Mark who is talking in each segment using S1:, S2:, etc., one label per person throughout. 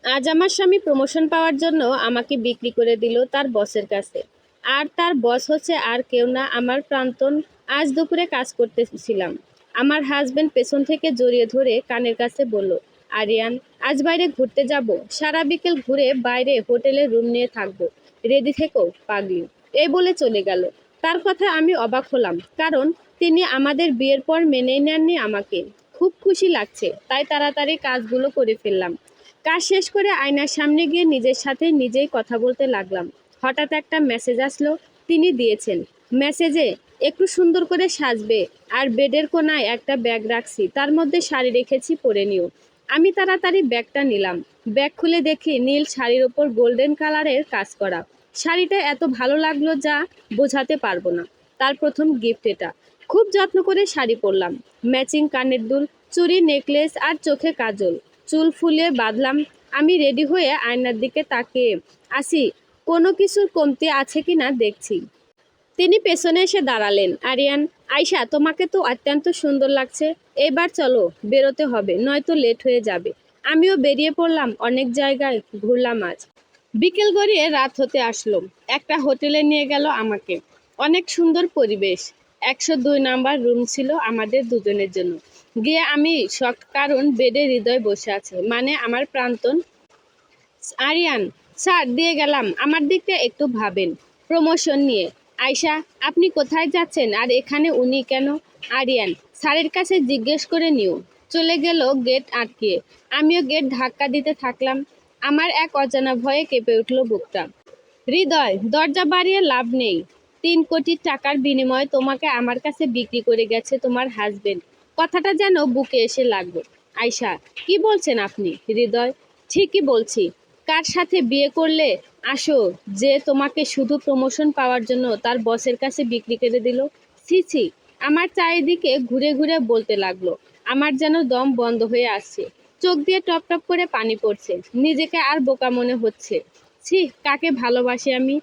S1: আজ আমার স্বামী প্রমোশন পাওয়ার জন্য আমাকে বিক্রি করে দিল তার বসের কাছে। আর তার বস হচ্ছে আর কেউ না, আমার প্রাক্তন। আজ দুপুরে কাজ করতেছিলাম, আমার হাজবেন্ড পেছন থেকে জড়িয়ে ধরে কানের কাছে বলল, আরিয়ান, আজ বাইরে ঘুরতে যাব, সারা বিকেল ঘুরে বাইরে হোটেলে রুম নিয়ে থাকবো, রেডি থেকো পাগলি। এই বলে চলে গেল। তার কথা আমি অবাক হলাম, কারণ তিনি আমাদের বিয়ের পর মেনেই নেননি আমাকে। খুব খুশি লাগছে, তাই তাড়াতাড়ি কাজগুলো করে ফেললাম। কাজ শেষ করে আয়নার সামনে গিয়ে নিজের সাথে নিজেই কথা বলতে লাগলাম। হঠাৎ একটা মেসেজ আসলো, তিনি দিয়েছেন। মেসেজে একটু সুন্দর করে সাজবে, আর বেডের কোনায় একটা ব্যাগ রাখছি, তার মধ্যে শাড়ি রেখেছি, পরে নিও। আমি তাড়াতাড়ি ব্যাগটা নিলাম। ব্যাগ খুলে দেখি নীল শাড়ির ওপর গোল্ডেন কালারের কাজ করা। শাড়িটা এত ভালো লাগলো যা বোঝাতে পারবো না। তার প্রথম গিফট এটা। খুব যত্ন করে শাড়ি পরলাম, ম্যাচিং কানের দুল, চুড়ি, নেকলেস আর চোখে কাজল, চুল ফুলিয়ে বাঁধলাম। আমি রেডি হয়ে আয়নার দিকে তাকিয়ে আসি, কোনো কিছুর কমতি আছে কিনা দেখছি। তিনি পেছনে এসে দাঁড়ালেন। আরিয়ান, আয়শা, তোমাকে তো অত্যন্ত সুন্দর লাগছে, এবার চলো, বেরোতে হবে, নয়তো লেট হয়ে যাবে। আমিও বেরিয়ে পড়লাম, অনেক জায়গায় ঘুরলাম আজ। বিকেল গড়িয়ে রাত হতে আসলো। একটা হোটেলে নিয়ে গেল আমাকে। অনেক সুন্দর পরিবেশ। 102 নাম্বার রুম ছিল আমাদের দুজনের জন্য। গিয়ে আমি শক, কারণ বেডে হৃদয় বসে আছে, মানে আমার প্রাক্তন। আরিয়ান, স্যার দিয়ে গেলাম, আমার দিকটা একটু ভাবেন। প্রমোশন নিয়ে। আয়শা, আপনি কোথায় যাচ্ছেন, আর এখানে উনি কেন? আরিয়ান, স্যারের কাছে জিজ্ঞেস করে নিও। চলে গেল গেট আটকিয়ে। আমিও গেট ধাক্কা দিতে থাকলাম। আমার এক অজানা ভয়ে কেঁপে উঠল বুকটা। হৃদয়, দরজা বাড়িয়ে লাভ নেই। 3 কোটি টাকার বিনিময়ে তোমাকে আমার কাছে বিক্রি করে গেছে তোমার হাজবেন্ড। কথাটা যেন বুকে এসে লাগলো। আয়শা, কি বলছেন আপনি? হৃদয়, ঠিকই বলছি। কার সাথে বিয়ে করলে আসো, যে তোমাকে শুধু প্রমোশন পাওয়ার জন্য তার বসের কাছে বিক্রি করে দিল? ছি ছি। আমার চারিদিকে ঘুরে ঘুরে বলতে লাগলো। আমার যেন দম বন্ধ হয়ে আসছে, চোখ দিয়ে টপ টপ করে পানি পড়ছে, নিজেকে আর বোকা মনে হচ্ছে। ছি, কাকে ভালোবাসি আমি?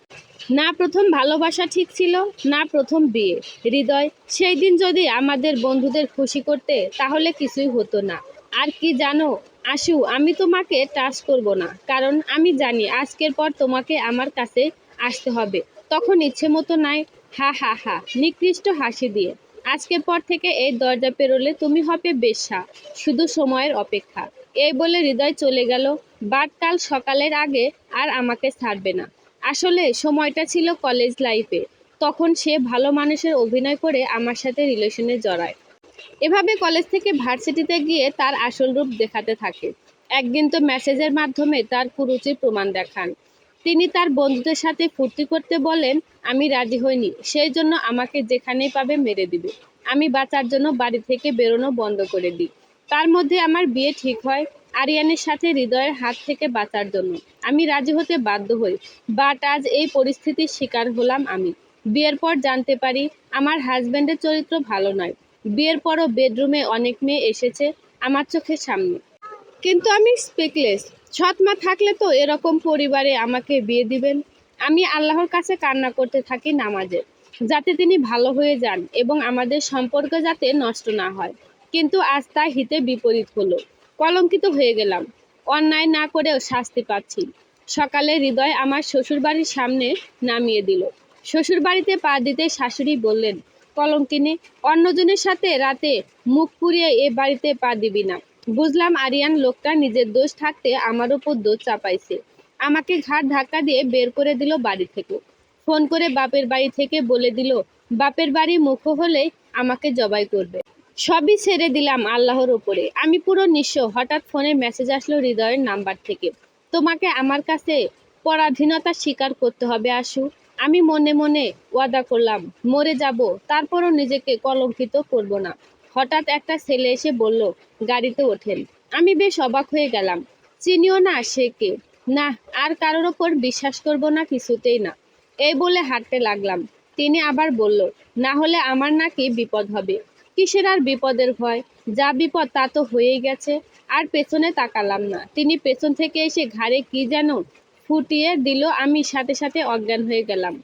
S1: না প্রথম ভালোবাসা ঠিক ছিল, না প্রথম বিয়ে। হৃদয়, সেই দিন যদি আমাদের বন্ধুদের খুশি করতে, তাহলে কিছুই হতো না। আর কি জানো আশু, আমি তোমাকে টাচ করব না, কারণ আমি জানি আজকের পর তোমাকে আমার কাছে আসতে হবে। তখন ইচ্ছে মতো নাই। হা হা হা, নিকৃষ্ট হাসি দিয়ে। আজকের পর থেকে এই দরজা পেরোলে তুমি হবে বেশ্যা, শুধু সময়ের অপেক্ষা। এই বলে হৃদয় চলে গেল। বাট কাল সকালের আগে আর আমাকে ছাড়বে না। আসলে সময়টা ছিল কলেজ লাইফে, তখন সে ভালো মানুষের অভিনয় করে আমার সাথে রিলেশনে জড়ায়। এভাবে কলেজ থেকে ভার্সিটিতে গিয়ে তার আসল রূপ দেখাতে থাকে। একদিন তো মেসেজের মাধ্যমে তার কুরুচির প্রমাণ দেখান। তিনি তার বন্ধুদের সাথে ফুর্তি করতে বলেন, আমি রাজি হইনি, সেই জন্য আমাকে যেখানেই পাবে মেরে দিবে। আমি বাঁচার জন্য বাড়ি থেকে বেরোনো বন্ধ করে দিই। তার মধ্যে আমার বিয়ে ঠিক হয় আরিয়ানের সাথে, হৃদয়ের হাত থেকে বাঁচার জন্য। আমি রাজি হতে বাধ্য হই, বাট আজ এই পরিস্থিতির শিকার হলাম আমি। বিয়ের পর জানতে পারি আমার হাজবেন্ডের চরিত্র ভালো নয়। বিয়ের পরও বেডরুমে অনেক মেয়ে এসেছে আমার চোখের সামনে, কিন্তু আমি স্পিকলেস। সৎ মা থাকলে তো এরকম পরিবারে আমাকে বিয়ে দিবেন। আমি আল্লাহর কাছে কান্না করতে থাকি নামাজে, যাতে তিনি ভালো হয়ে যান এবং আমাদের সম্পর্ক যাতে নষ্ট না হয়। কিন্তু আজ তা হিতে বিপরীত হলো। কলঙ্কিত হয়ে গেলাম। অন্যায় না করেও শাস্তি পাচ্ছি। সকালে হৃদয় আমার শ্বশুরবাড়ির সামনে নামিয়ে দিল। শ্বশুরবাড়িতে পা দিতে শাশুড়ি বললেন, কলঙ্কিনী, অন্যজনের সাথে রাতে মুখ পুড়িয়ে এ বাড়িতে পা দিবি না। বুঝলাম আরিয়ান লোকটা নিজের দোষ থাকতে আমার উপর দোষ চাপাইছে। আমাকে ঘাড় ধাক্কা দিয়ে বের করে দিল বাড়ি থেকে। ফোন করে বাপের বাড়ি থেকে বলে দিল বাপের বাড়ি মুখ হলেই আমাকে জবাই করবে। সবই ছেড়ে দিলাম আল্লাহর উপরে। আমি পুরো নিঃস্ব। হঠাৎ ফোনে মেসেজ আসলো হৃদয়ের নাম্বার থেকে। তোমাকে আমার কাছে পরাধীনতা স্বীকার করতে হবে আশু। আমি মনে মনে ওয়াদা করলাম, মরে যাব, তারপরও নিজেকে কলঙ্কিত করব না। হঠাৎ একটা ছেলে এসে বলল, গাড়িতে ওঠেন। আমি বেশ অবাক হয়ে গেলাম। চিনিও না সে কে। না, আর কারোর ওপর বিশ্বাস করব না, কিছুতেই না। এই বলে হাঁটতে লাগলাম। তিনি আবার বলল, না হলে আমার নাকি বিপদ হবে। কিসের আর বিপদের ভয়? যা বিপদ তা তো হয়েই গেছে। আর পেছনে তাকালাম না। তিনি পেছন থেকে এসে ঘাড়ে কি যেন ফুটিয়ে দিল, আমি সাথে সাথে অজ্ঞান হয়ে গেলাম।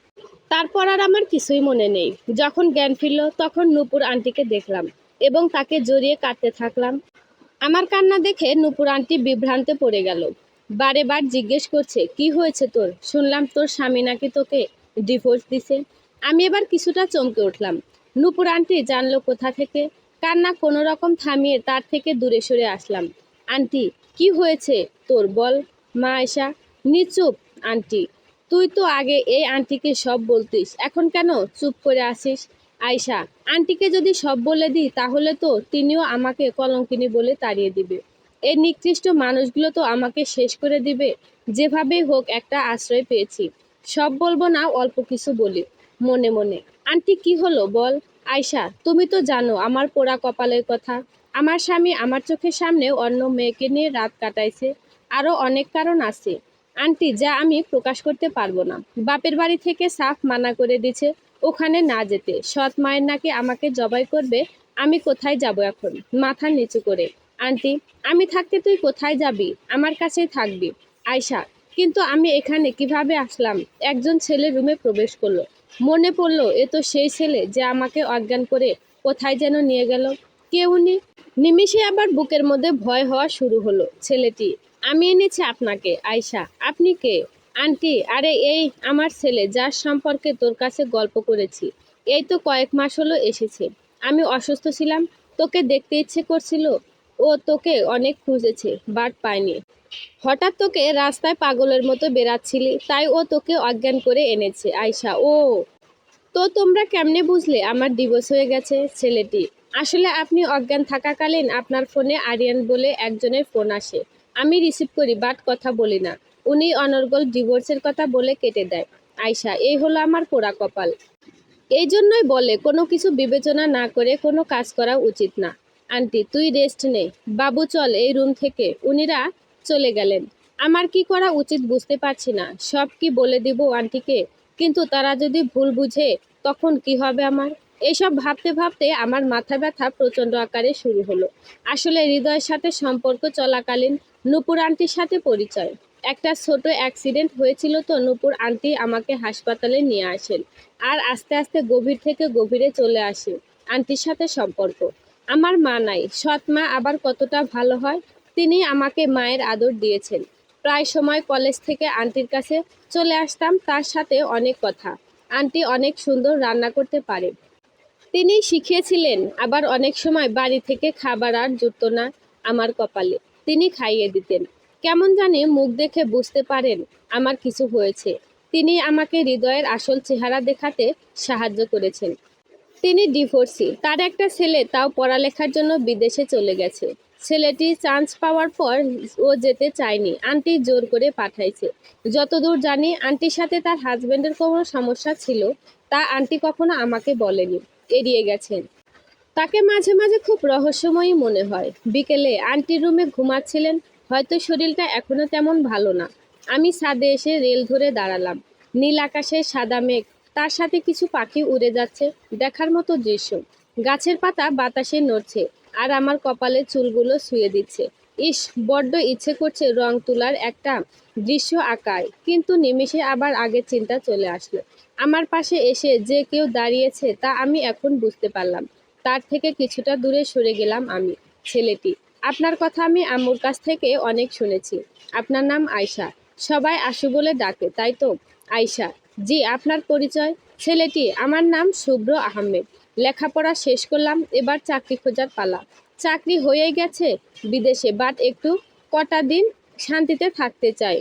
S1: তারপর আর আমার কিছুই মনে নেই। যখন জ্ঞান ফিরল তখন নূপুর আন্টিকে দেখলাম এবং তাকে জড়িয়ে কাঁদতে থাকলাম। আমার কান্না দেখে নূপুর আন্টি বিভ্রান্তে পড়ে গেল। বারে বার জিজ্ঞেস করছে, কি হয়েছে তোর? শুনলাম তোর স্বামী নাকি তোকে ডিভোর্স দিছে। আমি এবার কিছুটা চমকে উঠলাম। নূপুর আন্টি জানলো কোথা থেকে? কান্না কোনো রকম থামিয়ে তার থেকে দূরে সরে আসলাম। আন্টি, কি হয়েছে তোর বল? মা আয়শা, নিচুপ আন্টি। তুই তো আগে এই আন্টিকে সব বলতিস, এখন কেন চুপ করে আসিস? আয়শা, আন্টিকে যদি সব বলে দিই তাহলে তো তিনিও আমাকে কলঙ্কিনী বলে তাড়িয়ে দিবে। এই নিকৃষ্ট মানুষগুলো তো আমাকে শেষ করে দিবে। যেভাবেই হোক একটা আশ্রয় পেয়েছি, সব বলবো না, অল্প কিছু বলি মনে মনে। আন্টি, কি হলো বল? আয়শা, তুমি তো জানো আমার পোড়া কপালের কথা। আমার স্বামী আমার চোখের সামনে অন্য মেয়েকে নিয়ে রাত কাটাইছে। আরো অনেক কারণ আছে আন্টি, যা আমি প্রকাশ করতে পারবো না। বাপের বাড়ি থেকে সাফ মানা করে দিছে ওখানে না যেতে। সৎ মায়ের নাকি আমাকে জবাই করবে। আমি কোথায় যাব এখন? মাথা নিচু করে। আন্টি, আমি থাকতে তুই কোথায় যাবি? আমার কাছেই থাকবি। আয়শা, কিন্তু আমি এখানে কিভাবে আসলাম? একজন ছেলে রুমে প্রবেশ করলো। মনে পড়লো এ তো সেই ছেলে যে আমাকে অজ্ঞান করে কোথায় যেন নিয়ে গেল। কে উনি? নিমিষে আবার বুকের মধ্যে ভয় হওয়া শুরু হলো। ছেলেটি, আমি এনেছি আপনাকে। আয়শা, আপনি কে? আন্টি, আরে এই আমার ছেলে, যার সম্পর্কে তোর কাছে গল্প করেছি। এই তো কয়েক মাস হলো এসেছে। আমি অসুস্থ ছিলাম, তোকে দেখতে ইচ্ছে করছিল। ও তোকে অনেক খুঁজেছে, বাট পায়নি। হঠাৎ তোকে রাস্তায় পাগলের মতো বেড়াচ্ছিলি, তাই ও তোকে অজ্ঞান করে এনেছে। আয়শা, ও, তো তোমরা কেমনে বুঝলে আমার ডিভোর্স হয়ে গেছে? ছেলেটি, আসলে আপনি অজ্ঞান থাকাকালীন আপনার ফোনে আরিয়ান বলে একজনের ফোন আসে। আমি রিসিভ করি, বাট কথা বলি না। উনি অনর্গল ডিভোর্সের কথা বলে কেটে দেয়। আয়শা, এই হলো আমার পোড়া কপাল। এই জন্যই বলে কোনো কিছু বিবেচনা না করে কোনো কাজ করা উচিত না। আন্টি, তুই রেস্ট নে। বাবু, চল এই রুম থেকে। উনিরা চলে গেলেন। আমার কি করা উচিত বুঝতে পারছি না। সব কি বলে দিব আন্টিকে? কিন্তু তারা যদি ভুল বুঝে তখন কি হবে আমার? এইসব ভাবতে ভাবতে আমার মাথা ব্যথা প্রচণ্ড আকারে শুরু হলো। আসলে হৃদয়ের সাথে সম্পর্ক চলাকালীন নূপুর আন্টির সাথে পরিচয়। একটা ছোট অ্যাক্সিডেন্ট হয়েছিল তো নূপুর আন্টি আমাকে হাসপাতালে নিয়ে আসেন। আর আস্তে আস্তে গভীর থেকে গভীরে চলে আসে আন্টির সাথে সম্পর্ক। আমার মা নাই, সৎ মা আবার কতটা ভালো হয়। তিনি আমাকে মায়ের আদর দিয়েছেন। প্রায় সময় কলেজ থেকে আন্টির কাছে চলে আসতাম, তার সাথে অনেক কথা। আন্টি অনেক সুন্দর রান্না করতে পারে, তিনি শিখিয়েছিলেন। আবার অনেক সময় বাড়ি থেকে খাবার আর জুটত না আমার কপালে, তিনি খাইয়ে দিতেন। কেমন জানি মুখ দেখে বুঝতে পারেন আমার কিছু হয়েছে। তিনি আমাকে হৃদয়ের আসল চেহারা দেখাতে সাহায্য করেছেন। তিনি ডিভোর্সি, তার একটা ছেলে, তাও পড়ালেখার জন্য বিদেশে চলে গেছে। ছেলেটি চান্স পাওয়ার পর ও যেতে চায়নি, আন্টি জোর করে পাঠাইছে। যতদূর জানি আন্টির সাথে তার হাজবেন্ডের কোনো সমস্যা ছিল, তা আন্টি কখনো আমাকে বলেনি, এড়িয়ে গেছেন। তাকে মাঝে মাঝে খুব রহস্যময়ী মনে হয়। বিকেলে আন্টির রুমে ঘুমাচ্ছিলেন, হয়তো শরীরটা এখনো তেমন ভালো না। আমি ছাদে এসে রেল ধরে দাঁড়ালাম। নীল আকাশে সাদা মেঘ, তার সাথে কিছু পাখি উড়ে যাচ্ছে, দেখার মতো দৃশ্য। গাছের পাতা বাতাসে নড়ছে আর আমার কপালে চুলগুলো ছুঁয়ে দিচ্ছে। ইস, বড্ড ইচ্ছে করছে রং তুলার একটা দৃশ্য আঁকায়, কিন্তু নিমেষে আবার আগের চিন্তা চলে আসলো। আমার পাশে এসে যে কেউ দাঁড়িয়েছে তা আমি এখন বুঝতে পারলাম। তার থেকে কিছুটা দূরে সরে গেলাম আমি। ছেলেটি, আপনার কথা আমি আম্মুর কাছ থেকে অনেক শুনেছি। আপনার নাম আয়শা, সবাই আশু বলে ডাকে, তাই তো? আয়শা, জি, আপনার পরিচয়? ছেলেটি, আমার নাম শুভ্র আহমেদ। লেখাপড়া শেষ করলাম, এবার চাকরি খোঁজার পালা। চাকরি হয়ে গেছে বিদেশে, বাট একটু কটা দিন শান্তিতে থাকতে চাই,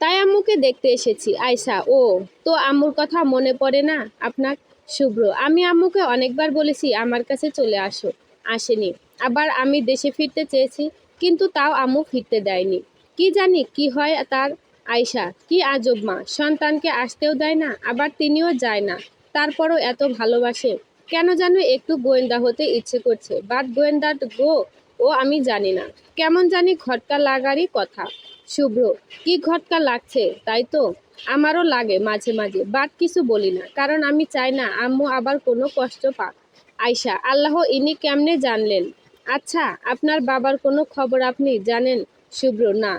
S1: তাই আম্মুকে দেখতে এসেছি। আয়শা, ও, তো আম্মুর কথা মনে পড়ে না আপনার? শুভ্র, আমি আম্মুকে অনেকবার বলেছি আমার কাছে চলে আসো, আসেনি। আবার আমি দেশে ফিরতে চেয়েছি, কিন্তু তাও আম্মু ফিরতে দেয়নি। কি জানি কি হয় তার। আয়শা, কি আজব মা, সন্তানকে আসতেও দেয় না, আবার তিনিও যায় না, তারপরও এত ভালোবাসে। কেন যেন একটু গোয়েন্দা হতে ইচ্ছে করছে, বাট গোয়েন্দা গো ও আমি জানি না, কেমন জানি খটকা লাগারই কথা। শুভ্র, কি ঘটকা লাগছে তাই তো? আমারও লাগে মাঝে মাঝে, বাট কিছু বলি না, কারণ আমি চাই না আম্মু আবার কোনো কষ্ট পাক। আয়শা, আল্লাহ, ইনি কেমনে জানলেন? আচ্ছা, আপনার বাবার কোনো খবর আপনি জানেন? শুভ্র, না,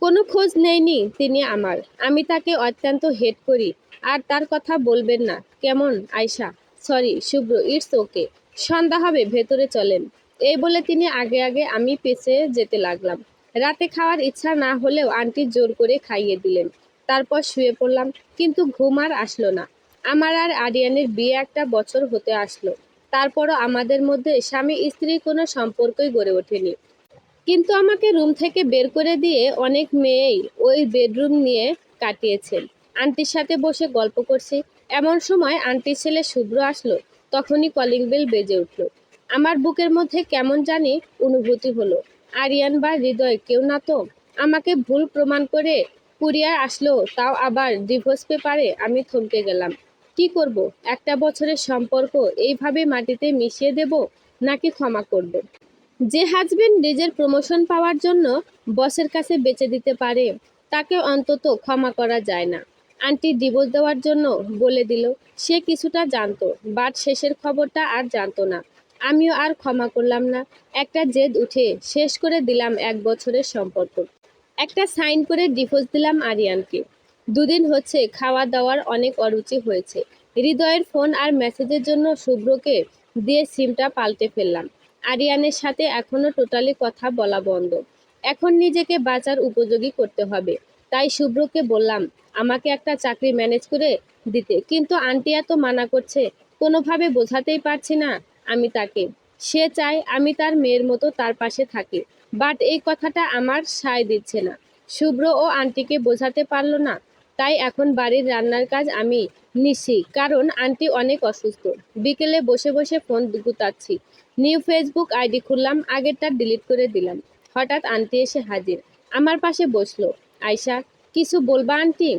S1: কোনো খোঁজ নেয়নি তিনি আমার। আমি তাকে অত্যন্ত হেট করি, আর তার কথা বলবেন না কেমন? Ayesha, sorry Shubhra, it's okay, সন্ধ্যা হবে, ভেতরে চলেন। এই বলে তিনি আগে আগে, আমি পেছে যেতে লাগলাম। রাতে খাওয়ার ইচ্ছা না হলেও আন্টি জোর করে খাইয়ে দিলেন। তারপর শুয়ে পড়লাম, কিন্তু ঘুম আর আসলো না। আমার আর আরিয়ানের বিয়ে একটা বছর হতে আসলো, তারপরও আমাদের মধ্যে স্বামী স্ত্রীর কোনো সম্পর্কই গড়ে ওঠেনি। কিন্তু আমাকে রুম থেকে বের করে দিয়ে অনেক মেয়েই ওই বেডরুম নিয়ে কাটিয়েছেন। আন্টির সাথে বসে গল্প করছি, এমন সময় আন্টির ছেলে শুভ্র আসলো। তখনই কলিং বেল বেজে উঠল। আমার বুকের মধ্যে কেমন জানি অনুভূতি হলো। আরিয়ান বা হৃদয় কেউ না তো। আমাকে ভুল প্রমাণ করে কুরিয়ার আসলো, তাও আবার ডিভোর্স পেপারে। আমি থমকে গেলাম। কি করব? একটা বছরের সম্পর্ক এইভাবে মাটিতে মিশিয়ে দেব, নাকি ক্ষমা করব? যে হাজবেন্ড নিজের প্রমোশন পাওয়ার জন্য বসের কাছে বেচে দিতে পারে, তাকে অন্তত ক্ষমা করা যায় না? আন্টি ডিভোর্স দেওয়ার জন্য বলে দিল। সে কিছুটা জানতো, বাট শেষের খবরটা আর জানতো না। আমিও আর ক্ষমা করলাম না। একটা জেদ উঠে শেষ করে দিলাম 1 বছরের সম্পর্ক। একটা সাইন করে ডিভোর্স দিলাম আরিয়ানকে। দুদিন হচ্ছে খাওয়া দাওয়ার অনেক অরুচি হয়েছে। হৃদয়ের ফোন আর মেসেজের জন্য শুভ্রকে দিয়ে সিমটা পাল্টে ফেললাম। আরিয়ানের সাথে এখনো টোটালি কথা বলা বন্ধ। এখন নিজেকে বাঁচার উপযোগী করতে হবে। তাই শুভ্রকে বললাম আমাকে একটা চাকরি ম্যানেজ করে দিতে, কিন্তু আন্টি এত মানা করছে, কোনোভাবে বোঝাতেই পারছি না আমি তাকে। সে চায় আমি তার মেয়ের মতো তার পাশে থাকি, বাট এই কথাটা আমার সায় দিচ্ছে না। শুভ্র ও আন্টিকে বোঝাতে পারলো না, তাই এখন বাড়ির রান্নার কাজ আমি নিচ্ছি, কারণ আন্টি অনেক অসুস্থ। বিকেলে বসে বসে ফোন গুতাচ্ছি। নিউ ফেসবুক আইডি খুললাম, আগেরটা ডিলিট করে দিলাম। হঠাৎ আন্টি এসে হাজির। আমার পাশে বসলো। আয়শা, কিছু বলবা আন্টি?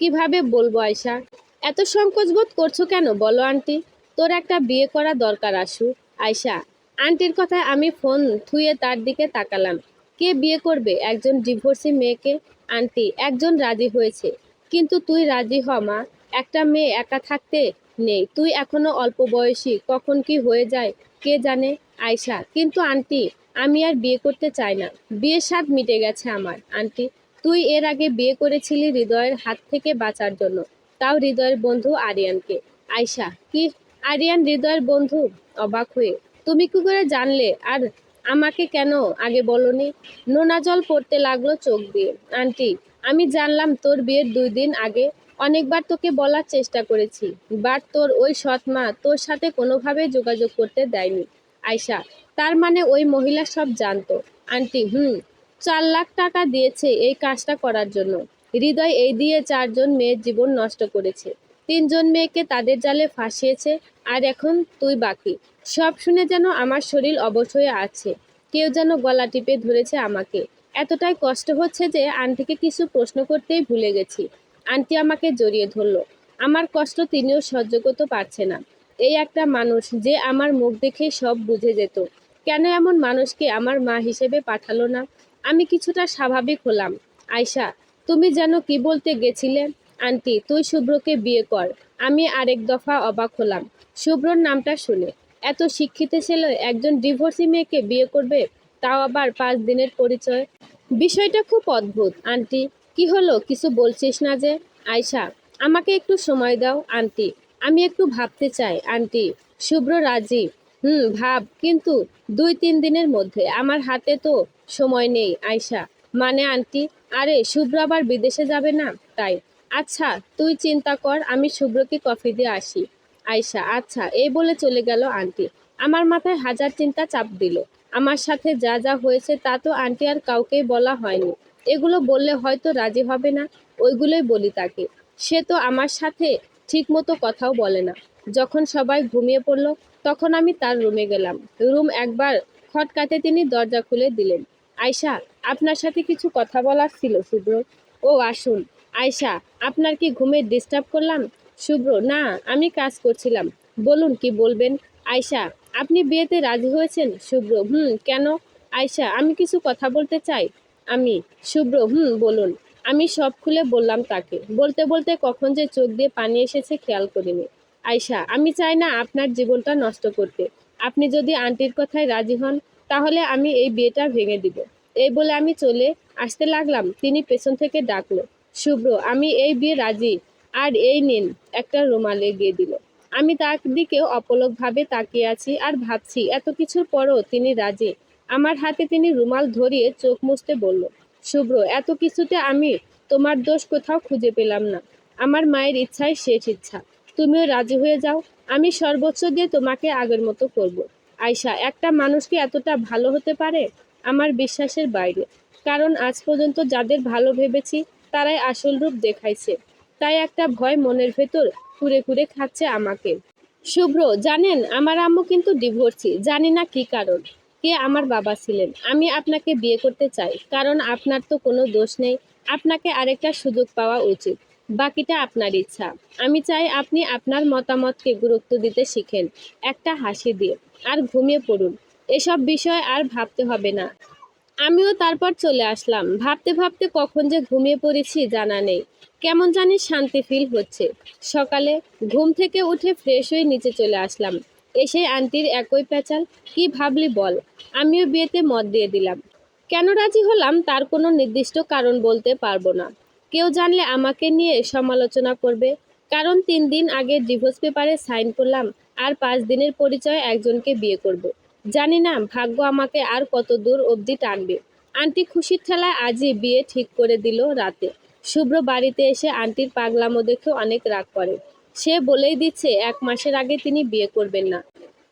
S1: কিভাবে বলবো আয়শা? এত সংকোচ বোধ করছো কেন বলো আন্টি? তোর একটা বিয়ে করা দরকার আশু। আয়শা, আন্টির কথায় আমি ফোন থুয়ে তার দিকে তাকালাম। কে বিয়ে করবে একজন ডিভোর্সি মেয়েকে? আন্টি, একজন রাজি হয়েছে। কিন্তু তুই রাজি হ মা, একটা মেয়ে একা থাকতে নেই। তুই এখনো অল্প বয়সী, কখন কি হয়ে যায় কে জানে। আয়শা, কিন্তু আন্টি, আমি আর বিয়ে করতে চাই না। বিয়ের স্বাদ মিটে গেছে আমার আন্টি। তুই এর আগে বিয়ে করেছিলি হৃদয়ের হাত থেকে বাঁচার জন্য, তাও হৃদয়ের বন্ধু আরিয়ানকে। আয়শা, কি? আরিয়ান হৃদয়ের বন্ধু? অবাক হয়ে, তুমি কি করে জানলে? আর আমাকে কেন আগে বলনি? নোনা জল পড়তে লাগলো চোখ দিয়ে। আন্টি, আমি জানলাম তোর বিয়ের 2 দিন আগে। অনেকবার তোকে বলার চেষ্টা করেছি, বাট তোর ওই সৎ মা তোর সাথে কোনোভাবে যোগাযোগ করতে দেয়নি। আয়শা, তার মানে ওই মহিলা সব জানতো? আন্টি, 4 লাখ টাকা দিয়েছে এই কাজটা করার জন্য। হৃদয় এই দিয়ে 4 জন মেয়ের জীবন নষ্ট করেছে। 3 জন মেয়েকে তাদের জালে ফাঁসিয়েছে, আর এখন তুই বাকি। সব শুনে যেন আমার শরীর অবশ হয়ে আছে। কেউ যেন গলা টিপে ধরেছে আমাকে। এতটাই কষ্ট হচ্ছে যে আন্টিকে কিছু প্রশ্ন করতেই ভুলে গেছি। আন্টি আমাকে জড়িয়ে ধরলো। আমার কষ্ট তিনিও সহ্য করতে পারছে না। এই একটা মানুষ যে আমার মুখ দেখেই সব বুঝে যেত, কেন এমন মানুষকে আমার মা হিসেবে পাঠালো না? আমি কিছুটা স্বাভাবিক হলাম। আয়শা, তুমি যেন কি বলতে গেছিলে? আন্টি, তুই শুভ্রকে বিয়ে কর। আমি আরেক দফা অবাক হলাম শুভ্রর নামটা শুনে। এত শিক্ষিত ছেলে একজন ডিভোর্সি মেয়েকে বিয়ে করবে, তাও আবার 5 দিনের পরিচয়। বিষয়টা খুব অদ্ভুত। আন্টি, কি হলো? কিছু বলছিস না যে? আয়শা, আমাকে একটু সময় দাও আন্টি, আমি একটু ভাবতে চাই আন্টি। শুভ্র রাজি। ভাব, কিন্তু 2-3 দিনের মধ্যে। আমার হাতে তো সময় নেই আয়শা। মানে আন্টি? আরে শুভ্র আবার বিদেশে যাবে না, তাই। আচ্ছা, তুই চিন্তা কর, আমি শুভ্রকে কফি দিয়ে আসি। আয়শা, আচ্ছা, এই বলে চলে গেল আন্টি। আমার মাথায় হাজার চিন্তা চাপ দিল। আমার সাথে যা যা হয়েছে তা তো আন্টি আর কাউকেই বলা হয়নি। এগুলো বললে হয়তো রাজি হবে না, ওইগুলোই বলি তাকে। সে তো আমার সাথে ঠিক মতো কথাও বলে না। যখন সবাই ঘুমিয়ে পড়ল, তখন আমি তার রুমে গেলাম। রুম একবার খটকাতে তিনি দরজা খুলে দিলেন। আয়শা, আপনার সাথে কিছু কথা বলার ছিল শুভ্র। ও আসুন। আয়শা, আপনার কি ঘুমে ডিস্টার্ব করলাম? শুভ্র, না, আমি কাজ করছিলাম। বলুন কি বলবেন। আয়শা, আপনি বিয়েতে রাজি হয়েছেন? শুভ্র, কেন? আয়শা, আমি কিছু কথা বলতে চাই। আমি। শুভ্র, বলুন। আমি সব খুলে বললাম তাকে। বলতে বলতে কখন যে চোখ দিয়ে পানি এসেছে খেয়াল করিনি। আয়শা, আমি চাই না আপনার জীবনটা নষ্ট করতে। আপনি যদি আন্টির কথায় রাজি হন, তাহলে আমি এই বিয়েটা ভেঙে দিব। এই বলে আমি চলে আসতে লাগলাম, তিনি পেছন থেকে ডাকলো। শুভ্র, আমি এই বিয়ে রাজি। আর এই নিন, একটা রুমাল এগিয়ে দিল। আমি তার দিকে অপলকভাবে তাকিয়ে আছি আর ভাবছি এত কিছুর পরও তিনি রাজি। আমার হাতে তিনি রুমাল ধরিয়ে চোখ মুছতে বলল, শুভ্র, এত কিছুতে আমি তোমার দোষ কোথাও খুঁজে পেলাম না। আমার মায়ের ইচ্ছাই শেষ ইচ্ছা। তুমিও রাজি হয়ে যাও, আমি সর্বোচ্চ দিয়ে তোমাকে আগের মতো করব। আয়শা, একটা মানুষ কি এতটা ভালো হতে পারে? আমার বিশ্বাসের বাইরে। কারণ আজ পর্যন্ত যাদের ভালো ভেবেছি তারাই আসল রূপ দেখাইছে। তাই একটা ভয় মনের ভেতর কুরে কুরে খাচ্ছে আমাকে। শুভ্র, জানেন আমার আম্মু কিন্তু ডিভোর্সি। জানি না কি কারণ, কে আমার বাবা ছিলেন। আমি আপনাকে বিয়ে করতে চাই, কারণ আপনার তো কোনো দোষ নেই। আপনাকে আরেকটা সুযোগ পাওয়া উচিত। বাকিটা আপনার ইচ্ছা। আমি চাই আপনি আপনার মতামতকে গুরুত্ব দিতে শিখেন, একটা হাসি দিয়ে। আর ঘুমিয়ে পড়ুন, এসব বিষয় আর ভাবতে হবে না। আমিও তারপর চলে আসলাম। ভাবতে ভাবতে কখন যে ঘুমিয়ে পড়েছি জানা নেই। কেমন জানি শান্তি ফিল হচ্ছে। সকালে ঘুম থেকে উঠে ফ্রেশ হয়ে নিচে চলে আসলাম। এসে আন্টির একই প্যাচাল, কি ভাবলি বল। আমিও বিয়েতে মত দিয়ে দিলাম। কেন রাজি হলাম তার কোনো নির্দিষ্ট কারণ বলতে পারবো না। কেউ জানলে আমাকে নিয়ে সমালোচনা করবে। কারণ 3 দিন আগে ডিভোর্স পেপারে সাইন করলাম, আর 5 দিনের পরিচয়ে একজনকে বিয়ে করব। জানি না ভাগ্য আমাকে আর কত দূর অবধি টানবে। আন্টি খুশির ঠেলায় আজই বিয়ে ঠিক করে দিল রাতে। শুভ্র বাড়িতে এসে আন্টির পাগলামো দেখে অনেক রাগ করে। সে বলেই দিচ্ছে 1 মাসের আগে তিনি বিয়ে করবেন না।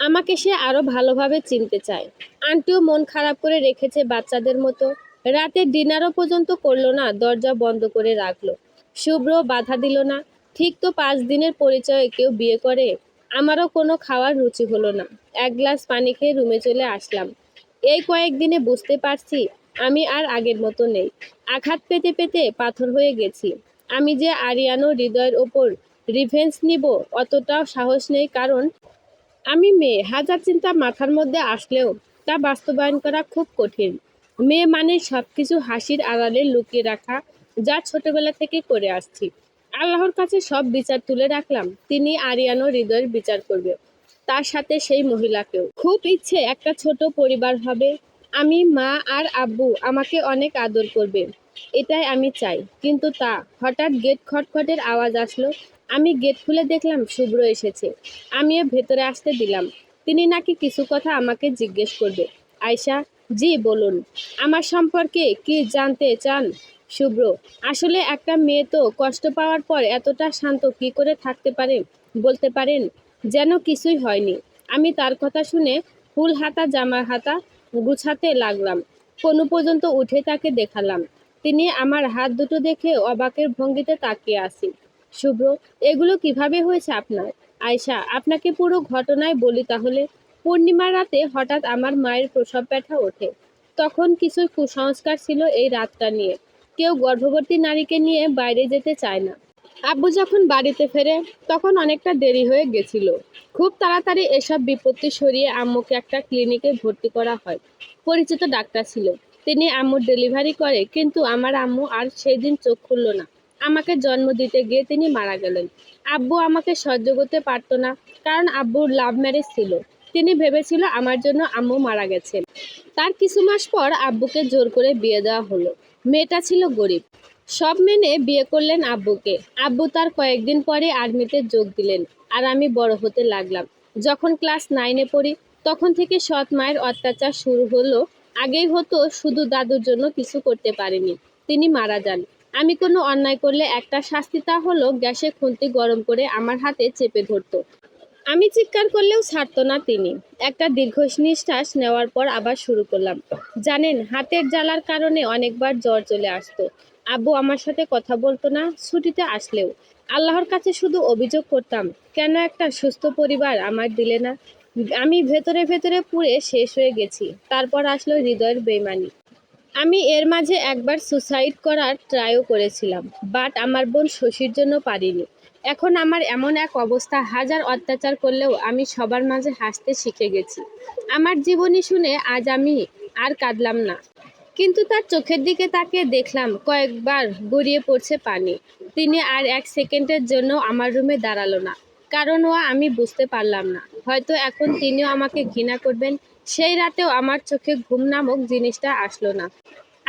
S1: আমাকে সে আরো ভালোভাবে চিনতে চায়। আন্টিও মন খারাপ করে রেখেছে বাচ্চাদের মতো। রাতে ডিনারও পর্যন্ত করলো না, দরজা বন্ধ করে রাখলো। শুভ্র বাধা দিল না। ঠিক তো 5 দিনের পরিচয়ে কেউ বিয়ে করে? আমারও কোনো খাওয়ার রুচি হলো না। 1 গ্লাস পানি খেয়ে রুমে চলে আসলাম। এই কয়েকদিনে বুঝতে পারছি আমি আর আগের মতো নেই। আঘাত পেতে পেতে পাথর হয়ে গেছি। আমি যে আরিয়ানো হৃদয়ের ওপর রিভেঞ্জ নিব অতটাও সাহস নেই, কারণ আমি মেয়ে। হাজার চিন্তা মাথার মধ্যে আসলেও তা বাস্তবায়ন করা খুব কঠিন। মেয়ে মানে সবকিছু হাসির আড়ালে লুকিয়ে রাখা, যা ছোটবেলা থেকে করে আসছি। আল্লাহর কাছে সব বিচার তুলে রাখলাম, তিনি আরিয়ানো হৃদয়ের বিচার করবে, তার সাথে সেই মহিলাকেও। খুব ইচ্ছে একটা ছোট পরিবার হবে। আমি, মা আর আব্বু আমাকে অনেক আদর করবে, এটাই আমি চাই। কিন্তু হঠাৎ গেট খটখটের আওয়াজ আসলো। আমি গেট খুলে দেখলাম শুভ্র এসেছে। আমিও ভেতরে আসতে দিলাম। তিনি নাকি কিছু কথা আমাকে জিজ্ঞেস করবে। আয়শা, জি বলুন। আমার সম্পর্কে কি জানতে চান? শুভ্র, আসলে একটা মেয়ে তো কষ্ট পাওয়ার পর এতটা শান্ত কি করে থাকতে পারে বলতে পারেন? যেন কিছুই হয়নি। আমি তার কথা শুনে ফুল হাতা জামার হাতা গুছাতে লাগলাম। কোনো পর্যন্ত উঠে তাকে দেখালাম। তিনি আমার হাত দুটো দেখে অবাকের ভঙ্গিতে তাকিয়ে আছি। শুভ্র, এগুলো কিভাবে হয়েছে আপনার? আয়শা, আপনাকে পুরো ঘটনায় বলি তাহলে। পূর্ণিমার রাতে হঠাৎ আমার মায়ের প্রসব ব্যথা ওঠে। তখন কিছু কুসংস্কার ছিল এই রাতটা নিয়ে। কেউ গর্ভবতী নারীকে নিয়ে বাইরে যেতে চায় না। আব্বু যখন বাড়িতে ফেরে তখন অনেকটা দেরি হয়ে গেছিল। খুব তাড়াতাড়ি এসব বিপত্তি সরিয়ে আম্মুকে একটা ক্লিনিকে ভর্তি করা হয়। পরিচিত ডাক্তার ছিল, তিনি আম্মুর ডেলিভারি করে। কিন্তু আমার আম্মু আর সেই দিন চোখ খুলল না। আমাকে জন্ম দিতে গিয়ে তিনি মারা গেলেন। আব্বু আমাকে সহ্য করতে পারতো না, কারণ আব্বুর লাভ ম্যারেজ ছিল। তিনি ভেবেছিল আমার জন্য আম্মু মারা গেছেন। তার কিছু মাস পর আব্বুকে জোর করে বিয়ে দেওয়া হলো। মেয়েটা ছিল গরিব। সব মেনে বিয়ে করলেন আব্বুকে। আব্বু তার কয়েকদিন পরে আর্মিতে যোগ দিলেন, আর আমি বড় হতে লাগলাম। যখন ক্লাস 9-এ পড়ি তখন থেকে সৎ মায়ের অত্যাচার শুরু হলো। আগেই হতো, শুধু দাদুর জন্য কিছু করতে পারিনি, তিনি মারা যান। আমি কোনো অন্যায় করলে একটা শাস্তি, তা হলো গ্যাসে খুন্তি গরম করে আমার হাতে চেপে ধরতো। আমি চিৎকার করলেও ছাড়তো না তিনি। একটা দীর্ঘ নিঃশ্বাস নেওয়ার পর আবার শুরু করলাম। জানেন, হাতের জ্বালার কারণে অনেকবার জ্বর চলে আসতো। আব্বু আমার সাথে কথা বলতো না, ছুটিতে আসলেও। আল্লাহর কাছে শুধু অভিযোগ করতাম, কেন একটা সুস্থ পরিবার আমার দিলে না। আমি ভেতরে ভেতরে পুড়ে শেষ হয়ে গেছি। তারপর আসলো হৃদয়ের বেইমানি। আমি এর মাঝে একবার সুসাইড করার ট্রাইও করেছিলাম, বাট আমার বোন শশীর জন্য পারিনি। এখন আমার এমন এক অবস্থা, হাজার অত্যাচার করলেও আমি সবার মাঝে হাসতে শিখে গেছি। আমার জীবনী শুনে আজ আমি আর কাঁদলাম না, কিন্তু তার চোখের দিকে তাকিয়ে দেখলাম কয়েকবার গড়িয়ে পড়ছে পানি। তিনি আর 1 সেকেন্ডের জন্য আমার রুমে দাঁড়ালো না। কারণ আমি বুঝতে পারলাম না, হয়তো এখন তিনিও আমাকে ঘৃণা করবেন। সেই রাতেও আমার চোখে ঘুম নামক জিনিসটা আসলো না।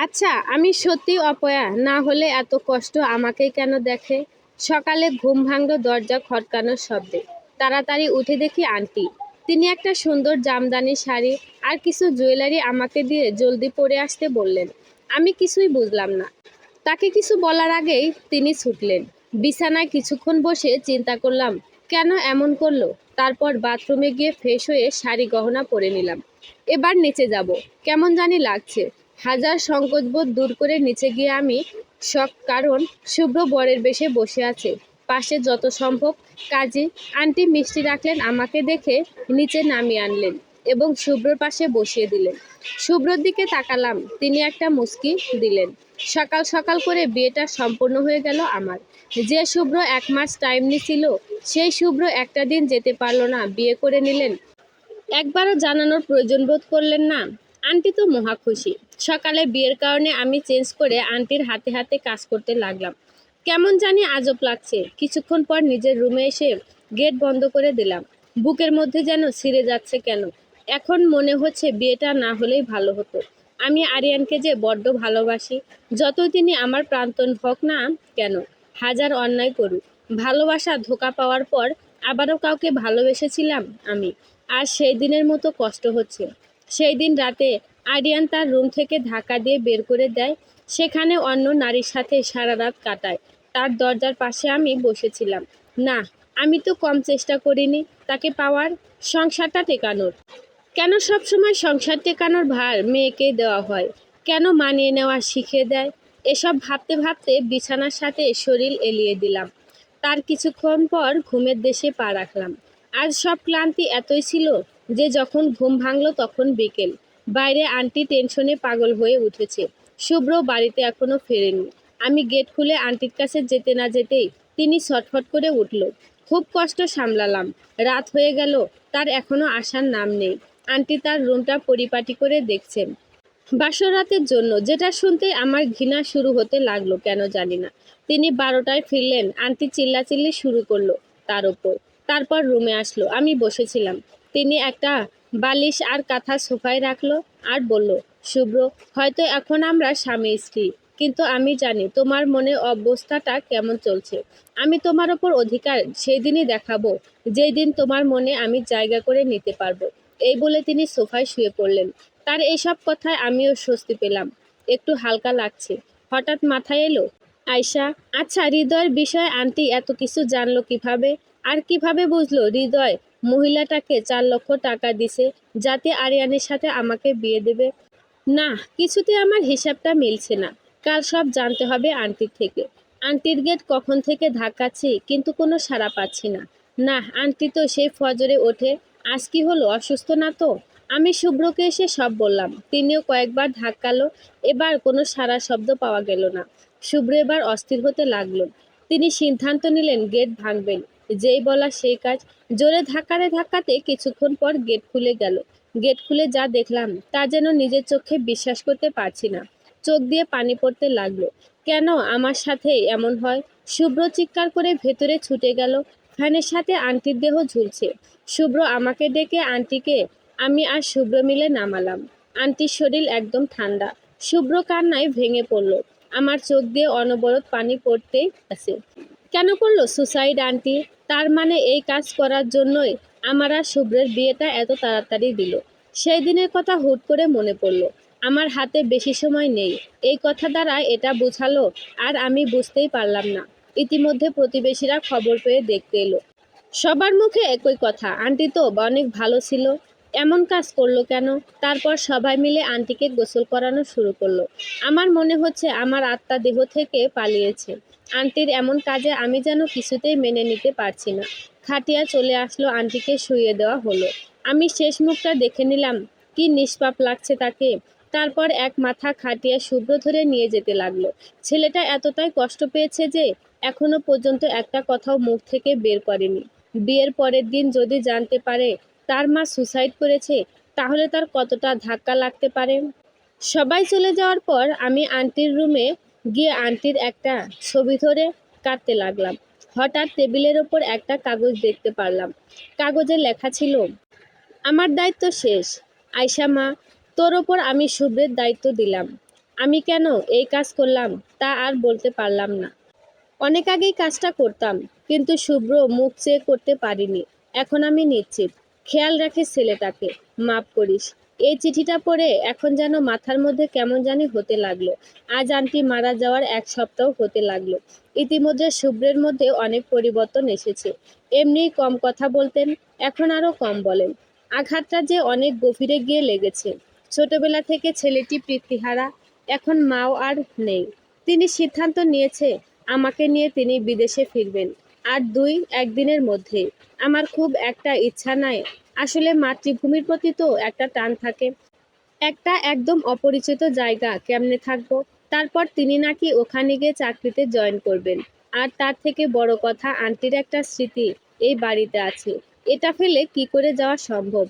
S1: আচ্ছা, আমি সত্যি অপয়া, না হলে এত কষ্ট আমাকেই কেন দেখে? সকালে ঘুম ভাঙল দরজা খটকানোর শব্দে। তাড়াতাড়ি উঠে দেখি আন্টি। তিনি একটা সুন্দর জামদানি শাড়ি আর কিছু জুয়েলারি আমাকে দিয়ে জলদি পরে আসতে বললেন। আমি কিছুই বুঝলাম না। তাকে কিছু বলার আগেই তিনি ছুটলেন। বিছানায় কিছুক্ষণ বসে চিন্তা করলাম কেন এমন করলো। তারপর বাথরুমে গিয়ে ফ্রেশ হয়ে শাড়ি গহনা পরে নিলাম। এবার নিচে যাব, কেমন জানি লাগছে। হাজার সংকোচবোধ দূর করে নিচে গিয়ে আমি শখ, কারণ শুভ্র বরের বেশে বসে আছে পাশে। যত সম্ভব কাজী আন্টি মিষ্টি রাখলেন, আমাকে দেখে নিচে নামিয়ে আনলেন এবং শুভ্রর পাশে বসিয়ে দিলেন। শুভ্রর দিকে তাকালাম, তিনি একটা মুচকি দিলেন। সকাল সকাল করে বিয়েটা সম্পূর্ণ হয়ে গেল আমার। যে শুভ্র 1 মাস টাইম নিছিল, সেই শুভ্র একটা দিন যেতে পারলো না, বিয়ে করে নিলেন। একবারও জানানোর প্রয়োজন বোধ করলেন না। আন্টি তো মহা খুশি। সকালে বিয়ের কারণে আমি চেঞ্জ করে আন্টির হাতে হাতে কাজ করতে লাগলাম। কেমন জানি আজব লাগছে। কিছুক্ষণ পর নিজের রুমে এসে গেট বন্ধ করে দিলাম। বুকের মধ্যে যেন ছিঁড়ে যাচ্ছে কেন। এখন মনে হচ্ছে বিয়েটা না হলেই ভালো হতো। আমি আরিয়ানকে যে বড্ড ভালোবাসি। যতই তিনি আমার প্রান্তন হোক না কেন, হাজার অন্যায় করুক, ভালোবাসা ধোঁকা পাওয়ার পর আবারও কাউকে ভালোবেসেছিলাম আমি। আর সেই দিনের মতো কষ্ট হচ্ছে। সেই দিন রাতে আরিয়ান তার রুম থেকে ধাক্কা দিয়ে বের করে দেয়। সেখানে অন্য নারীর সাথে সারা রাত কাটায়। তার দরজার পাশে আমি বসেছিলাম। না, আমি তো কম চেষ্টা করিনি তাকে পাওয়ার, সংসারটা টেকানোর। কেন সবসময় সংসার টেকানোর ভার মেয়েকেই দেওয়া হয়? কেন মানিয়ে নেওয়া শিখিয়ে দেয়? এসব ভাবতে ভাবতে বিছানার সাথে শরীর এলিয়ে দিলাম। তার কিছুক্ষণ পর ঘুমের দেশে পা রাখলাম। আজ সব ক্লান্তি এতই ছিল যে যখন ঘুম ভাঙল তখন বিকেল। বাইরে আন্টি টেনশনে পাগল হয়ে উঠেছে। শুভ্র বাড়িতে এখনো ফেরেনি। আমি গেট খুলে আন্টির কাছে যেতে না যেতেই তিনি ছটফট করে উঠল। খুব কষ্ট সামলালাম। রাত হয়ে গেল, তার এখনো আসার নাম নেই। আন্টি তার রুমটা পরিপাটি করে দেখছেন বাসর রাতের জন্য, যেটা শুনতে আমার ঘৃণা শুরু হতে লাগলো কেন জানি না। তিনি 12টায় ফিরলেন। আন্টি চিল্লাচিল্লি শুরু করলো তার ওপর। তারপর রুমে আসলো। আমি বসেছিলাম। তিনি একটা বালিশ আর কাঁথা সোফায় রাখলো আর বলল, শুভ্র, হয়তো এখন আমরা স্বামী স্ত্রী, কিন্তু আমি জানি তোমার মনে অবস্থাটা কেমন চলছে। আমি তোমার ওপর অধিকার সেই দিনই দেখাবো, যেই দিন তোমার মনে আমি জায়গা করে নিতে পারবো। এই বলে তিনি সোফায় শুয়ে পড়লেন। তার এইসব কথায় আমিও স্বস্তি পেলাম। একটু হালকা লাগছে। হঠাৎ মাথায় এলো, আয়শা, আচ্ছা হৃদয়ের বিষয়ে আন্টি এত কিছু জানলো কিভাবে? আর কিভাবে বুঝলো হৃদয় মহিলাটাকে 4 লক্ষ টাকা দিছে যাতে আরিয়ানের সাথে আমাকে বিয়ে দেবে? না, কিছুতে আমার হিসাবটা মিলছে না। কাল সব জানতে হবে আন্টির থেকে। আন্টির গেট কখন থেকে ধাক্কাচ্ছি, কিন্তু কোনো সাড়া পাচ্ছি না। না, আন্টি তো সেই ফজরে ওঠে। আজ কি হলো, অসুস্থ না তো? আমি শুভ্রকে এসে সব বললাম। তিনিও কয়েকবার ধাক্কালো। এবার কোনো সাড়া শব্দ পাওয়া গেল না। শুভ্র এবার অস্থির হতে লাগলো। তিনি সিদ্ধান্ত নিলেন গেট ভাঙবেন। যেই বলা সেই কাজ। জোরে ধাক্কাতে ধাক্কাতে কিছুক্ষণ পর গেট খুলে গেল। গেট খুলে যা দেখলাম তা যেন নিজের চোখে বিশ্বাস করতে পারছি না। চোখ দিয়ে পানি পড়তে লাগলো। কেন আমার সাথে এমন হয়? শুভ্র চিৎকার করে ভেতরে ছুটে গেল। ফ্যানের সাথে আন্টির দেহ ঝুলছে। শুভ্র আমাকে ডেকে আন্টিকে আমি আর শুভ্র মিলে নামালাম। আন্টির শরীর একদম ঠান্ডা। শুভ্র কান্নায় ভেঙে পড়ল। আমার চোখ দিয়ে অনবরত পানি পড়তেই আছে। কেন করলো সুসাইড আন্টি? তার মানে এই কাজ করার জন্যই আমার আর শুভ্রের বিয়েটা এত তাড়াতাড়ি দিল। সেই দিনের কথা হুট করে মনে পড়ল। আমার হাতে বেশি সময় নেই, এই কথা দ্বারা এটা বোঝালো। আর আমি বুঝতেই পারলাম না। ইতিমধ্যে প্রতিবেশীরা খবর পেয়ে দেখতে এলো। সবার মুখে একই কথা, আন্টি তো অনেক ভালো ছিল, এমন কাজ করলো কেন? তারপর সবাই মিলে আন্টিকে গোসল করানো শুরু করলো। আমার মনে হচ্ছে আমার আত্মা দেহ থেকে পালিয়েছে। আন্টির এমন কাজে আমি যেন কিছুতেই মেনে নিতে পারছি না। খাটিয়া চলে আসলো, আন্টিকে শুইয়ে দেওয়া হলো। আমি শেষ মুখটা দেখে নিলাম। কি নিষ্পাপ লাগছে তাকে। তারপর এক মাথা খাটিয়া শুভ্র ধরে নিয়ে যেতে লাগলো। ছেলেটা এতটাই কষ্ট পেয়েছে যে এখনো পর্যন্ত একটা কথাও মুখ থেকে বের করেনি। বিয়ের পরের দিন যদি জানতে পারে তার মা সুসাইড করেছে, তাহলে তার কতটা ধাক্কা লাগতে পারে। সবাই চলে যাওয়ার পর আমি আন্টির রুমে গিয়ে আন্টির একটা ছবি ধরে কাটতে লাগলাম। হঠাৎ টেবিলের ওপর একটা কাগজ দেখতে পারলাম। কাগজে লেখা ছিল, আমার দায়িত্ব শেষ। আয়শা মা, তোর ওপর আমি শুভ্রের দায়িত্ব দিলাম। আমি কেন এই কাজ করলাম তা আর বলতে পারলাম না। অনেক আগেই কাজটা করতাম, কিন্তু শুভ্র মুখ চেয়ে করতে পারিনি। এখন আমি নিশ্চিত খেয়াল রাখিস ছেলেটাকে, মাপ করিস। এই চিঠিটা পড়ে এখন যেন মাথার মধ্যে কেমন জানি হতে লাগলো। আজ আন্টি মারা যাওয়ার 1 সপ্তাহ হতে লাগলো। ইতিমধ্যে শুভ্রের মধ্যে অনেক পরিবর্তন এসেছে। এমনিই কম কথা বলতেন, এখন আরো কম বলেন। আঘাতটা যে অনেক গভীরে গিয়ে লেগেছে। ছোটবেলা থেকে ছেলেটি পিতৃহারা, এখন মাও আর নেই। তিনি সিদ্ধান্ত নিয়েছে আমাকে নিয়ে তিনি বিদেশে ফিরবেন, আর 1 দিনের মধ্যে। আমার খুব একটা ইচ্ছা নাই, আসলে মাতৃভূমির প্রতি তো একটা টান থাকে। একটা একদম অপরিচিত জায়গা কেমনে থাকবো। তারপর তিনি নাকি ওখানে গিয়ে চাকরিতে জয়েন করবেন। আর তার থেকে বড় কথা, আন্টির একটা স্মৃতি এই বাড়িতে আছে। এটা ফেলে কি করে যাওয়া সম্ভব?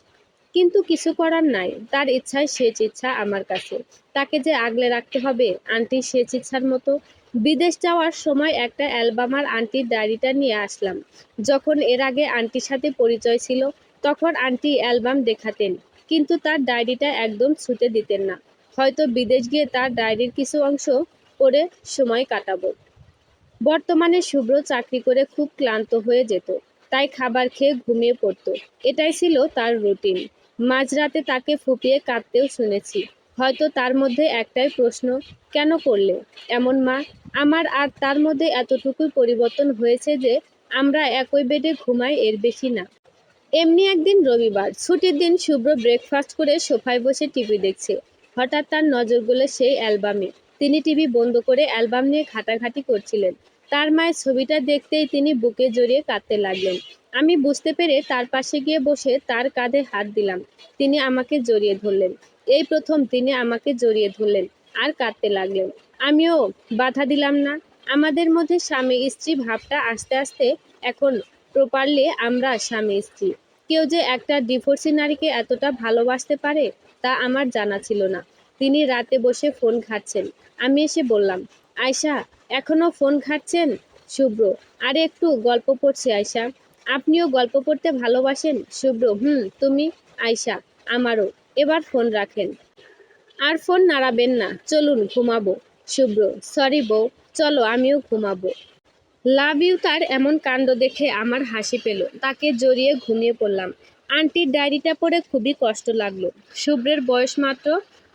S1: কিন্তু কিছু করার নাই, তার ইচ্ছাই শেষ ইচ্ছা আমার কাছে। তাকে যে আগলে রাখতে হবে আন্টির শেষ ইচ্ছার মতো। বিদেশ যাওয়ার সময় একটা অ্যালবাম আর আন্টির ডায়েরিটা নিয়ে আসলাম। যখন এর আগে আন্টির সাথে পরিচয় ছিল, তখন আন্টি অ্যালবাম দেখাতেন, কিন্তু তার ডায়েরিটা একদম ছুঁতে দিতেন না। হয়তো বিদেশ গিয়ে তার ডায়েরির কিছু অংশ পড়ে সময় কাটাবো। বর্তমানে শুভ্র চাকরি করে খুব ক্লান্ত হয়ে যেত, তাই খাবার খেয়ে ঘুমিয়ে পড়তো। এটাই ছিল তার রুটিন। মাঝরাতে তাকে ফুঁপিয়ে কাঁদতেও শুনেছি। হয়তো তার মধ্যে একটাই প্রশ্ন, কেন করলে এমন মা? আমার আর তার মধ্যে এতটুকুই পরিবর্তন হয়েছে যে আমরা একই বেডে ঘুমাই, এর বেশি না। এমনি একদিন রবিবার, ছুটির দিন, শুভ্র ব্রেকফাস্ট করে সোফায় বসে টিভি দেখছে। হঠাৎ তার নজর গেল সেই অ্যালবামে। তিনি টিভি বন্ধ করে অ্যালবাম নিয়ে ঘাটাঘাটি করছিলেন। তার মায়ের ছবিটা দেখতেই তিনি বুকে জড়িয়ে কাঁদতে লাগলেন। আমি বুঝতে পেরে তার পাশে গিয়ে বসে তার কাঁধে হাত দিলাম। তিনি আমাকে জড়িয়ে ধরলেন। এই প্রথম তিনি আমাকে জড়িয়ে ধরলেন আর কাঁদতে লাগলেন। আমিও বাধা দিলাম না। আমাদের মধ্যে স্বামী স্ত্রী ভাবটা আস্তে আস্তে এখন প্রপারলি আমরা স্বামী স্ত্রী। কেউ যে একটা ডিভোর্সি নারীকে এতটা ভালোবাসতে পারে তা আমার জানা ছিল না। তিনি রাতে বসে ফোন ঘাঁটছেন। আমি এসে বললাম, আয়শা, এখনো ফোন ঘাঁটছেন? শুভ্র, আরে একটু গল্প পড়ছি আয়শা। আপনিও গল্প পড়তে ভালোবাসেন? শুভ্র, হুম। তুমি? আয়শা, আমারও। এবার ফোন রাখেন, আর ফোন নাড়াবেন না, চলুন ঘুমাবো। শুভ্র, সরি বউ, চলো আমিও ঘুমাবো। Love you. তার এমন কাণ্ড দেখে আমার হাসি পেল। তাকে জড়িয়ে ঘুমিয়ে পড়লাম। আন্টির ডায়েরিটা পড়ে খুবই কষ্ট লাগলো। শুভ্রের বয়স মাত্র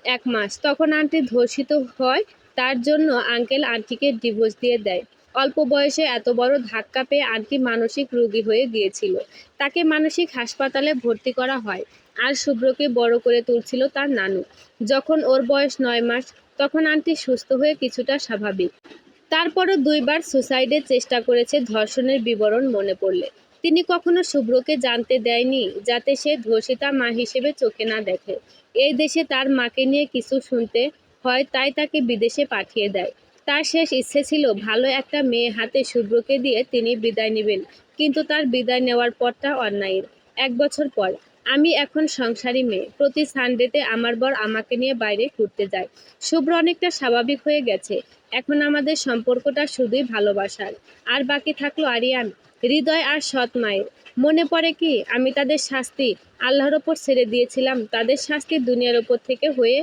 S1: 1 মাস। তখন আন্টি ধর্ষিত হয়, তার জন্য আঙ্কেল আন্টিকে ডিভোর্স দিয়ে দেয়। অল্প বয়সে এত বড় ধাক্কা পেয়ে আন্টি মানসিক রোগী হয়ে গিয়েছিল। তাকে মানসিক হাসপাতালে ভর্তি করা হয়। আর শুভ্রকে বড় করে তুলছিল তার নানু। যখন ওর বয়স 9 মাস, তখন আন্টি সুস্থ হয়ে কিছুটা স্বাভাবিক। তারপরও 2বার সুসাইডের চেষ্টা করেছে, ধর্ষণের বিবরণ মনে পড়লে। তিনি কখনো শুভ্রকে জানতে দেয়নি যাতে সে ধর্ষিতা মা হিসেবে চোখে না দেখে। এই দেশে তার মাকে নিয়ে কিছু শুনতে হয়, তাই তাকে বিদেশে পাঠিয়ে দেয়। তার শেষ ইচ্ছে ছিল ভালো একটা মেয়ে হাতে শুভ্রকে দিয়ে তিনি বিদায় নেবেন, কিন্তু তার বিদায় নেওয়ার পরটা অন্যায়ের। 1 বছর পর আমি এখন সংসারী মেয়ে। প্রতি সানডেতে আমার বর আমাকে নিয়ে বাইরে ঘুরতে যায়। শুভ্র অনেকটা স্বাভাবিক হয়ে গেছে। এখন আমাদের সম্পর্কটা শুধুই ভালোবাসার। আর বাকি থাকলো আরিয়ান, হৃদয় আর সৎ মায়ের। মনে পড়ে কি আমি তাদের শাস্তি আল্লাহর ওপর ছেড়ে দিয়েছিলাম? তাদের শাস্তি দুনিয়ার ওপর থেকে হয়ে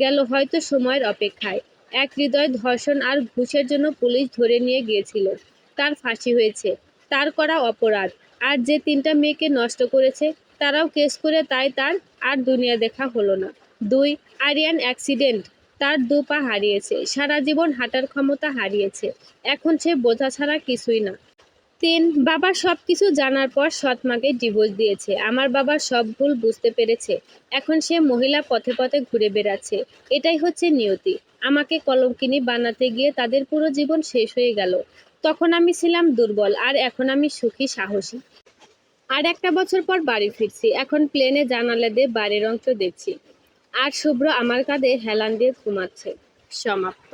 S1: গেল হয়তো সময়ের অপেক্ষায়। এক হৃদয় ধর্ষণ আর ঘুষের জন্য পুলিশ ধরে নিয়ে গিয়েছিল। তার ফাঁসি হয়েছে, তার করা অপরাধ। আর যে 3টা মেয়েকে নষ্ট করেছে তারাও কেস করে, তাই তার আর দুনিয়া দেখা হলো না। 2, আরিয়ান অ্যাক্সিডেন্ট, তার 2 পা হারিয়েছে, সারা জীবন হাঁটার ক্ষমতা হারিয়েছে। এখন সে বোঝা ছাড়া কিছুই না। 3, বাবা সবকিছু জানার পর সৎ মাকে ডিভোর্স দিয়েছে। আমার বাবা সব ভুল বুঝতে পেরেছে। এখন সে মহিলা পথে পথে ঘুরে বেড়াচ্ছে। এটাই হচ্ছে নিয়তি। আমাকে কলঙ্কিনী বানাতে গিয়ে তাদের পুরো জীবন শেষ হয়ে গেল। তখন আমি ছিলাম দুর্বল, আর এখন আমি সুখী, সাহসী। আর 1 বছর পর বাড়ি ফিরছি। এখন প্লেনে জানালা দিয়ে বাইরের অংশ দেখছি। আর শুভ্র আমার কাঁধে হেলান দিয়ে ঘুমাচ্ছে। সমাপ্ত।